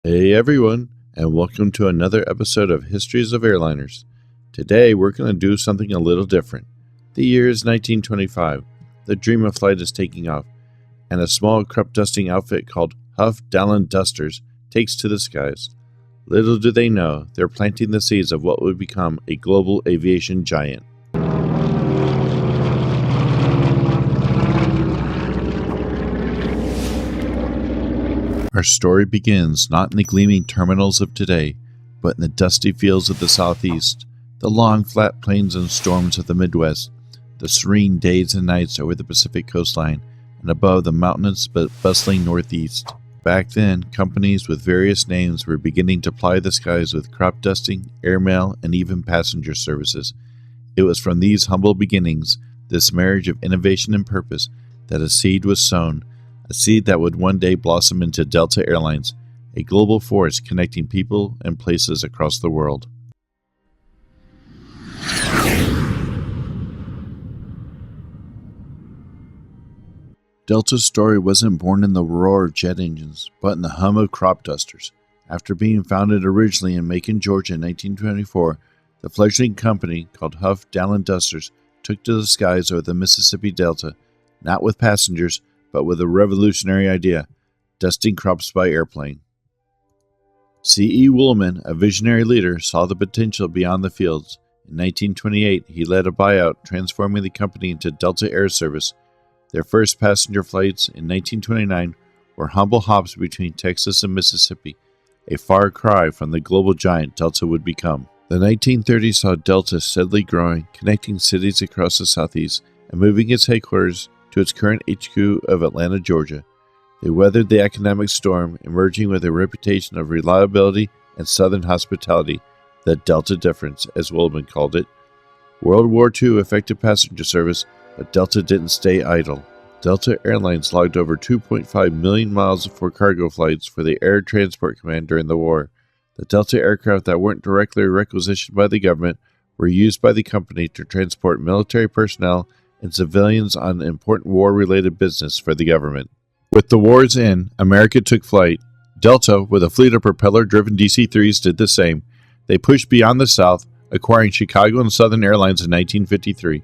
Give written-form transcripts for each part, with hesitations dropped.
Hey everyone, and welcome to another episode of Histories of Airliners. Today we're going to do something a little different. The year is 1925, the dream of flight is taking off, and a small crop dusting outfit called Huff Dallin Dusters takes to the skies. Little do they know, they're planting the seeds of what would become a global aviation giant. Our story begins not in the gleaming terminals of today, but in the dusty fields of the Southeast, the long flat plains and storms of the Midwest, the serene days and nights over the Pacific coastline, and above the mountainous but bustling Northeast. Back then, companies with various names were beginning to ply the skies with crop dusting, airmail, and even passenger services. It was from these humble beginnings, this marriage of innovation and purpose, that a seed was sown, a seed that would one day blossom into Delta Airlines, a global force connecting people and places across the world. Delta's story wasn't born in the roar of jet engines, but in the hum of crop dusters. After being founded originally in Macon, Georgia in 1924, the fledgling company, called Huff Dallin Dusters, took to the skies over the Mississippi Delta, not with passengers, but with a revolutionary idea, dusting crops by airplane. C.E. Woolman, a visionary leader, saw the potential beyond the fields. In 1928, he led a buyout, transforming the company into Delta Air Service. Their first passenger flights in 1929 were humble hops between Texas and Mississippi, a far cry from the global giant Delta would become. The 1930s saw Delta steadily growing, connecting cities across the Southeast and moving its headquarters to its current HQ of Atlanta, Georgia. They weathered the economic storm, emerging with a reputation of reliability and Southern hospitality, the Delta difference, as Woolman called it. World War II affected passenger service, but Delta didn't stay idle. Delta Airlines logged over 2.5 million miles for cargo flights for the Air Transport Command during the war. The Delta aircraft that weren't directly requisitioned by the government were used by the company to transport military personnel and civilians on important war-related business for the government. With the war's end, America took flight. Delta, with a fleet of propeller-driven DC-3s, did the same. They pushed beyond the South, acquiring Chicago and Southern Airlines in 1953.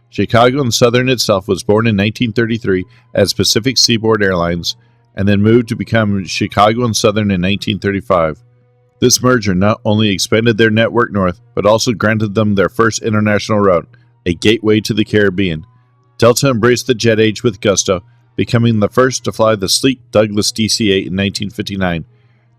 Chicago and Southern itself was born in 1933 as Pacific Seaboard Airlines, and then moved to become Chicago and Southern in 1935. This merger not only expanded their network north, but also granted them their first international route, a gateway to the Caribbean. Delta embraced the jet age with gusto, becoming the first to fly the sleek Douglas DC-8 in 1959.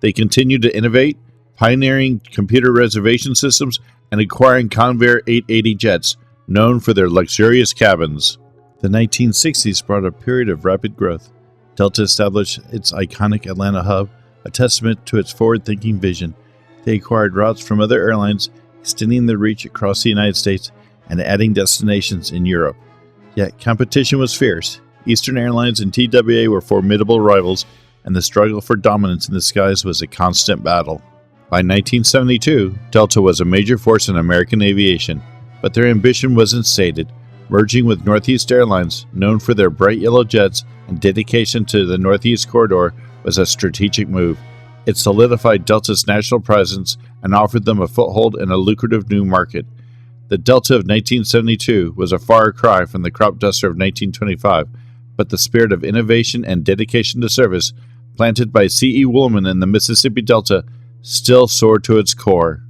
They continued to innovate, pioneering computer reservation systems and acquiring Convair 880 jets, known for their luxurious cabins. The 1960s brought a period of rapid growth. Delta established its iconic Atlanta hub, a testament to its forward-thinking vision. They acquired routes from other airlines, extending their reach across the United States and adding destinations in Europe. Yet competition was fierce. Eastern Airlines and TWA were formidable rivals, and the struggle for dominance in the skies was a constant battle. By 1972, Delta was a major force in American aviation, but their ambition wasn't sated. Merging with Northeast Airlines, known for their bright yellow jets and dedication to the Northeast Corridor, was a strategic move. It solidified Delta's national presence and offered them a foothold in a lucrative new market. The Delta of 1972 was a far cry from the crop duster of 1925, but the spirit of innovation and dedication to service, planted by C.E. Woolman in the Mississippi Delta, still soared to its core.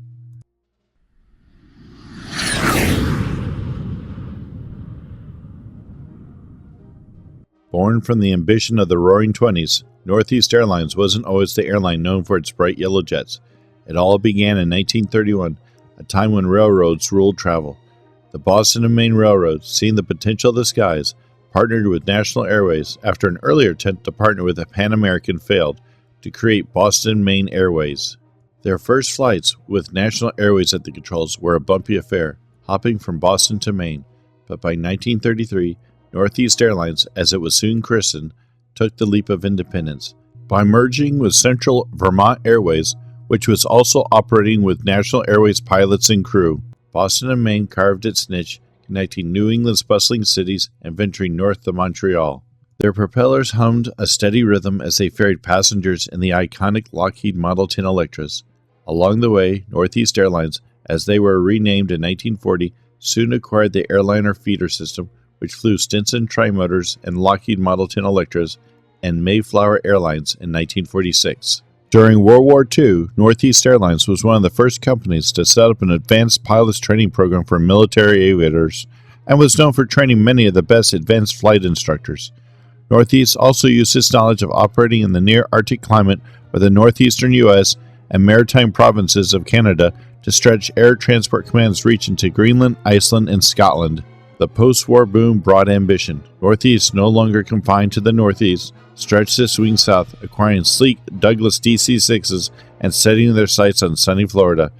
Born from the ambition of the Roaring Twenties, Northeast Airlines wasn't always the airline known for its bright yellow jets. It all began in 1931, a time when railroads ruled travel. The Boston and Maine Railroad, seeing the potential of the skies, partnered with National Airways after an earlier attempt to partner with the Pan American failed to create Boston Maine Airways. Their first flights, with National Airways at the controls, were a bumpy affair, hopping from Boston to Maine. But by 1933, Northeast Airlines, as it was soon christened, took the leap of independence. By merging with Central Vermont Airways, which was also operating with National Airways pilots and crew, Boston and Maine carved its niche, connecting New England's bustling cities and venturing north to Montreal. Their propellers hummed a steady rhythm as they ferried passengers in the iconic Lockheed Model 10 Electras. Along the way, Northeast Airlines, as they were renamed in 1940, soon acquired the airliner feeder system, which flew Stinson Trimotors and Lockheed Model 10 Electras and Mayflower Airlines in 1946. During World War II, Northeast Airlines was one of the first companies to set up an advanced pilots training program for military aviators and was known for training many of the best advanced flight instructors. Northeast also used its knowledge of operating in the near Arctic climate of the northeastern U.S. and maritime provinces of Canada to stretch Air Transport Command's reach into Greenland, Iceland, and Scotland. The post-war boom brought ambition. Northeast, no longer confined to the Northeast, stretched its wings south, acquiring sleek Douglas DC-6s and setting their sights on sunny Florida.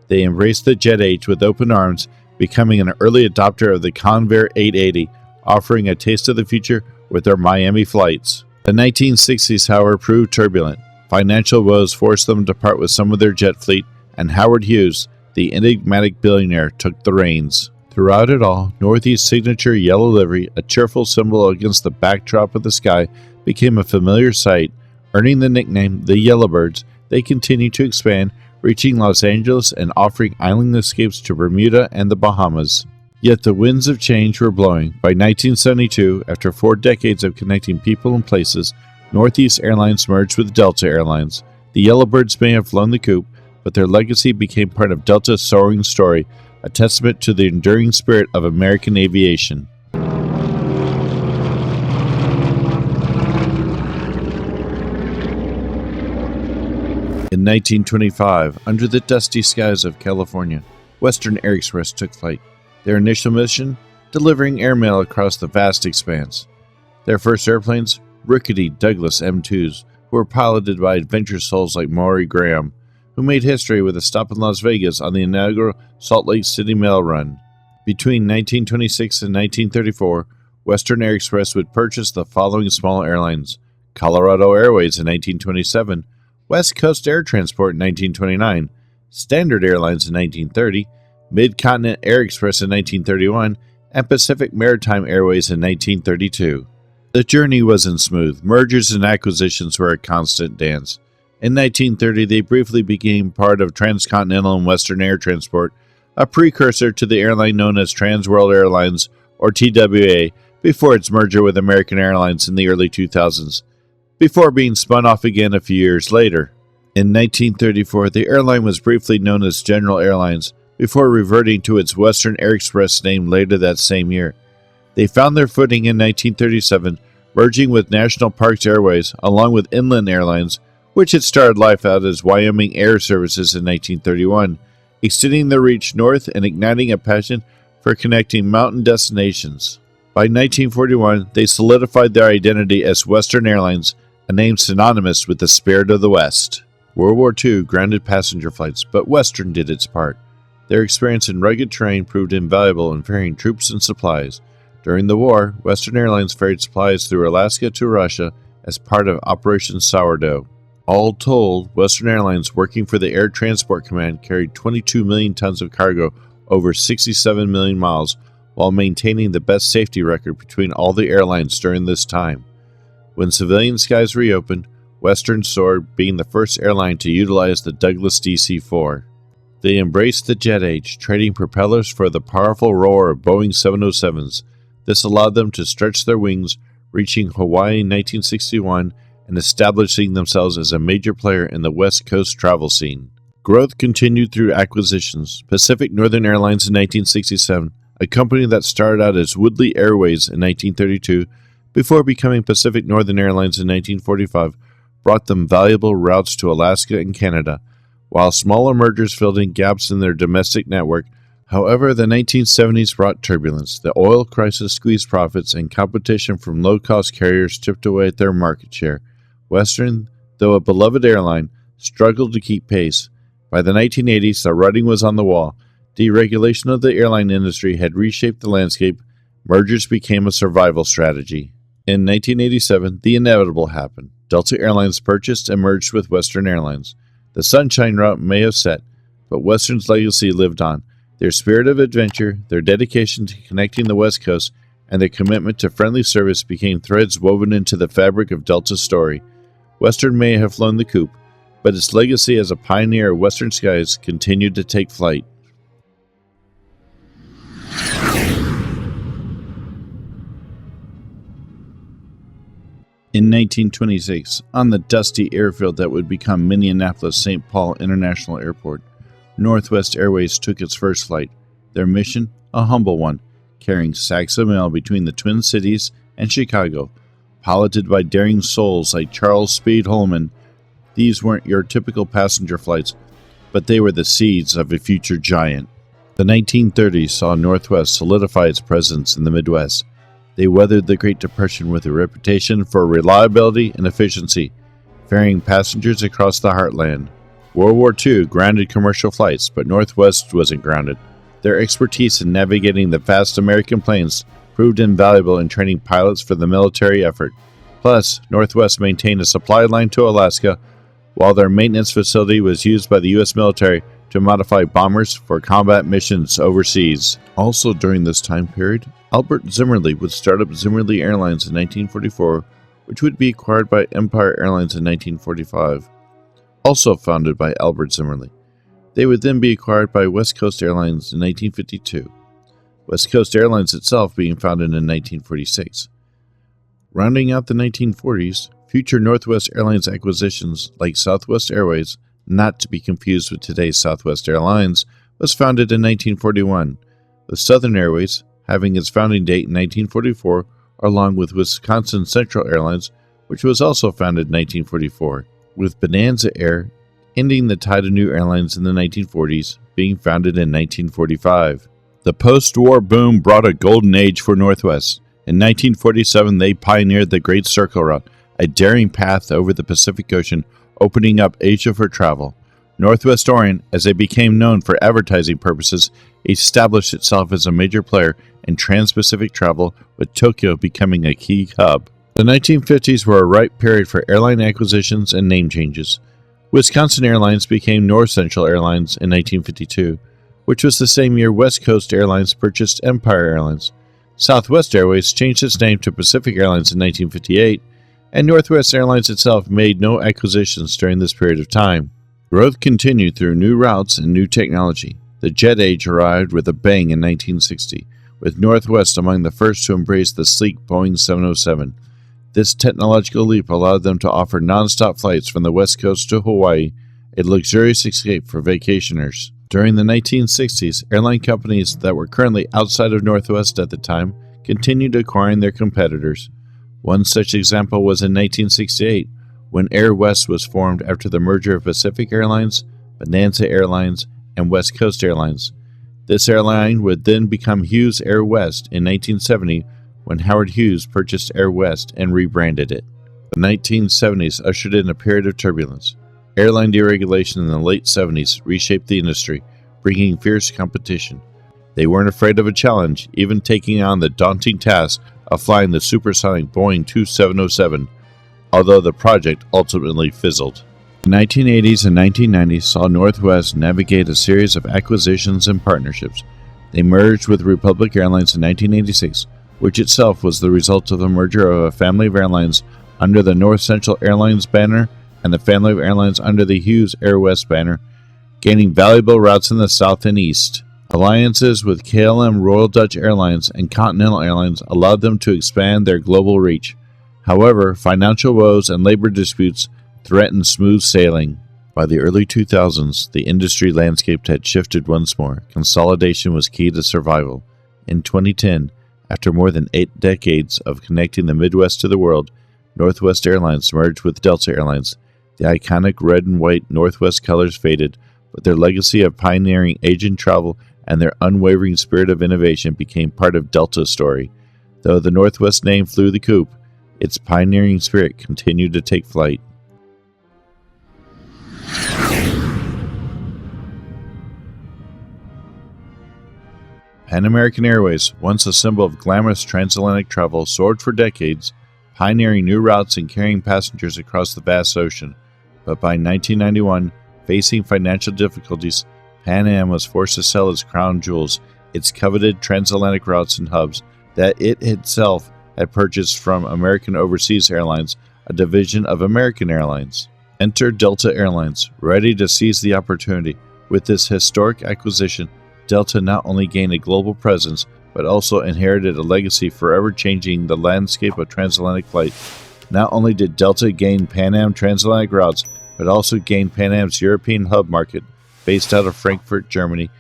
They embraced the jet age with open arms, becoming an early adopter of the Convair 880, offering a taste of the future with their Miami flights. The 1960s, however, proved turbulent. Financial woes forced them to part with some of their jet fleet, and Howard Hughes, the enigmatic billionaire, took the reins. Throughout it all, Northeast's signature yellow livery, a cheerful symbol against the backdrop of the sky, became a familiar sight. Earning the nickname the Yellowbirds, they continued to expand, reaching Los Angeles and offering island escapes to Bermuda and the Bahamas. Yet the winds of change were blowing. By 1972, after 4 decades of connecting people and places, Northeast Airlines merged with Delta Airlines. The Yellowbirds may have flown the coop, but their legacy became part of Delta's soaring story, a testament to the enduring spirit of American aviation. In 1925, under the dusty skies of California, Western Air Express took flight. Their initial mission? Delivering airmail across the vast expanse. Their first airplanes? Rickety Douglas M2s, who were piloted by adventurous souls like Maury Graham, who made history with a stop in Las Vegas on the inaugural Salt Lake City Mail Run. Between 1926 and 1934, Western Air Express would purchase the following small airlines: Colorado Airways in 1927, West Coast Air Transport in 1929, Standard Airlines in 1930, Mid-Continent Air Express in 1931, and Pacific Maritime Airways in 1932. The journey wasn't smooth. Mergers and acquisitions were a constant dance. In 1930, they briefly became part of Transcontinental and Western Air Transport, a precursor to the airline known as Trans World Airlines, or TWA, before its merger with American Airlines in the early 2000s, before being spun off again a few years later. In 1934, the airline was briefly known as General Airlines, before reverting to its Western Air Express name later that same year. They found their footing in 1937, merging with National Parks Airways, along with Inland Airlines, which had started life out as Wyoming Air Services in 1931, extending their reach north and igniting a passion for connecting mountain destinations. By 1941, they solidified their identity as Western Airlines, a name synonymous with the spirit of the West. World War II grounded passenger flights, but Western did its part. Their experience in rugged terrain proved invaluable in ferrying troops and supplies. During the war, Western Airlines ferried supplies through Alaska to Russia as part of Operation Sourdough. All told, Western Airlines, working for the Air Transport Command, carried 22 million tons of cargo over 67 million miles, while maintaining the best safety record between all the airlines during this time. When civilian skies reopened, Western soared, being the first airline to utilize the Douglas DC-4. They embraced the jet age, trading propellers for the powerful roar of Boeing 707s. This allowed them to stretch their wings, reaching Hawaii in 1961 and establishing themselves as a major player in the West Coast travel scene. Growth continued through acquisitions. Pacific Northern Airlines in 1967, a company that started out as Woodley Airways in 1932, before becoming Pacific Northern Airlines in 1945, brought them valuable routes to Alaska and Canada, while smaller mergers filled in gaps in their domestic network. However, the 1970s brought turbulence. The oil crisis squeezed profits, and competition from low-cost carriers chipped away at their market share. Western, though a beloved airline, struggled to keep pace. By the 1980s, the writing was on the wall. Deregulation of the airline industry had reshaped the landscape. Mergers became a survival strategy. In 1987, the inevitable happened. Delta Airlines purchased and merged with Western Airlines. The Sunshine Route may have set, but Western's legacy lived on. Their spirit of adventure, their dedication to connecting the West Coast, and their commitment to friendly service became threads woven into the fabric of Delta's story. Western may have flown the coop, but its legacy as a pioneer of Western skies continued to take flight. In 1926, on the dusty airfield that would become Minneapolis-St. Paul International Airport, Northwest Airways took its first flight. Their mission, a humble one, carrying sacks of mail between the Twin Cities and Chicago. Piloted by daring souls like Charles Speed Holman, these weren't your typical passenger flights, but they were the seeds of a future giant. The 1930s saw Northwest solidify its presence in the Midwest. They weathered the Great Depression with a reputation for reliability and efficiency, ferrying passengers across the heartland. World War II grounded commercial flights, but Northwest wasn't grounded. Their expertise in navigating the vast American plains proved invaluable in training pilots for the military effort. Plus, Northwest maintained a supply line to Alaska, while their maintenance facility was used by the U.S. military to modify bombers for combat missions overseas. Also during this time period, Albert Zimmerly would start up Zimmerly Airlines in 1944, which would be acquired by Empire Airlines in 1945. Also founded by Albert Zimmerly. They would then be acquired by West Coast Airlines in 1952, West Coast Airlines itself being founded in 1946. Rounding out the 1940s, future Northwest Airlines acquisitions like Southwest Airways, not to be confused with today's Southwest Airlines, was founded in 1941, with Southern Airways having its founding date in 1944, along with Wisconsin Central Airlines, which was also founded in 1944, with Bonanza Air ending the tide of new airlines in the 1940s, being founded in 1945. The post-war boom brought a golden age for Northwest. In 1947, they pioneered the Great Circle Route, a daring path over the Pacific Ocean, opening up Asia for travel. Northwest Orient, as it became known for advertising purposes, established itself as a major player in trans-Pacific travel, with Tokyo becoming a key hub. The 1950s were a ripe period for airline acquisitions and name changes. Wisconsin Airlines became North Central Airlines in 1952, which was the same year West Coast Airlines purchased Empire Airlines. Southwest Airways changed its name to Pacific Airlines in 1958, and Northwest Airlines itself made no acquisitions during this period of time. Growth continued through new routes and new technology. The jet age arrived with a bang in 1960, with Northwest among the first to embrace the sleek Boeing 707. This technological leap allowed them to offer non-stop flights from the West Coast to Hawaii, a luxurious escape for vacationers. During the 1960s, airline companies that were currently outside of Northwest at the time continued acquiring their competitors. One such example was in 1968, when Air West was formed after the merger of Pacific Airlines, Bonanza Airlines, and West Coast Airlines. This airline would then become Hughes Air West in 1970, when Howard Hughes purchased Air West and rebranded it. The 1970s ushered in a period of turbulence. Airline deregulation in the late 70s reshaped the industry, bringing fierce competition. They weren't afraid of a challenge, even taking on the daunting task of flying the supersonic Boeing 2707, although the project ultimately fizzled. The 1980s and 1990s saw Northwest navigate a series of acquisitions and partnerships. They merged with Republic Airlines in 1986, which itself was the result of the merger of a family of airlines under the North Central Airlines banner and the family of airlines under the Hughes Air West banner, gaining valuable routes in the south and east. Alliances with KLM Royal Dutch Airlines and Continental Airlines allowed them to expand their global reach. However, financial woes and labor disputes threatened smooth sailing. By the early 2000s, the industry landscape had shifted once more. Consolidation was key to survival. In 2010, after more than 8 decades of connecting the Midwest to the world, Northwest Airlines merged with Delta Airlines. The iconic red and white Northwest colors faded, but their legacy of pioneering Asian travel and their unwavering spirit of innovation became part of Delta's story. Though the Northwest name flew the coop, its pioneering spirit continued to take flight. Pan American Airways, once a symbol of glamorous transatlantic travel, soared for decades, pioneering new routes and carrying passengers across the vast ocean. But by 1991, facing financial difficulties, Pan Am was forced to sell its crown jewels, its coveted transatlantic routes and hubs, that it itself had purchased from American Overseas Airlines, a division of American Airlines. Enter Delta Airlines, ready to seize the opportunity. With this historic acquisition, Delta not only gained a global presence, but also inherited a legacy forever changing the landscape of transatlantic flight. Not only did Delta gain Pan Am transatlantic routes, but also gained Pan Am's European hub market, based out of Frankfurt, Germany,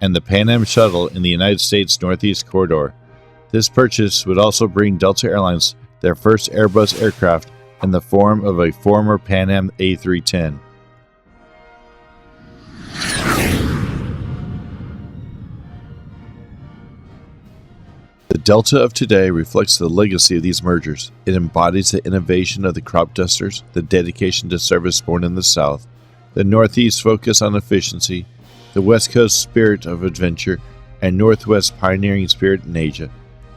and the Pan Am shuttle in the United States Northeast corridor. This purchase would also bring Delta Airlines their first Airbus aircraft in the form of a former Pan Am A310. The Delta of today reflects the legacy of these mergers. It embodies the innovation of the crop dusters, the dedication to service born in the South, the Northeast focus on efficiency, the West Coast spirit of adventure, and Northwest pioneering spirit in Asia.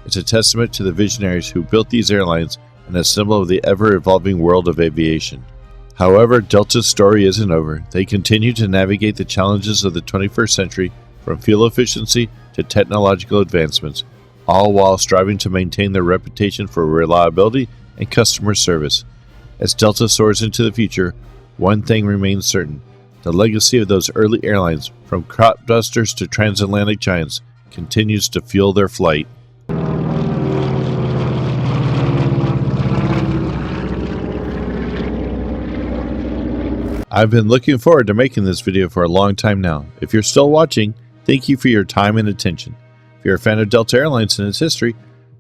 It's a testament to the visionaries who built these airlines and a symbol of the ever-evolving world of aviation. However, Delta's story isn't over. They continue to navigate the challenges of the 21st century, from fuel efficiency to technological advancements, all while striving to maintain their reputation for reliability and customer service. As Delta soars into the future, one thing remains certain: the legacy of those early airlines, from crop dusters to transatlantic giants, continues to fuel their flight. I've been looking forward to making this video for a long time now. If you're still watching, thank you for your time and attention. If you're a fan of Delta Airlines and its history,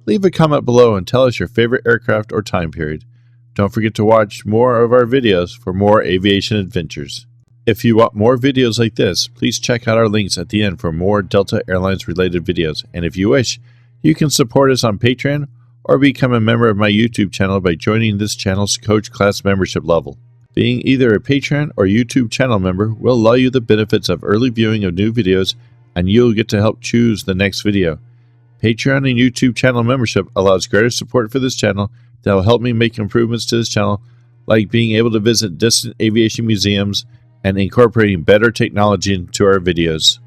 leave a comment below and tell us your favorite aircraft or time period. Don't forget to watch more of our videos for more aviation adventures. If you want more videos like this, please check out our links at the end for more Delta Airlines related videos. And if you wish, you can support us on Patreon or become a member of my YouTube channel by joining this channel's Coach Class membership level. Being either a Patreon or YouTube channel member will allow you the benefits of early viewing of new videos, and you'll get to help choose the next video. Patreon and YouTube channel membership allows greater support for this channel that will help me make improvements to this channel, like being able to visit distant aviation museums and incorporating better technology into our videos.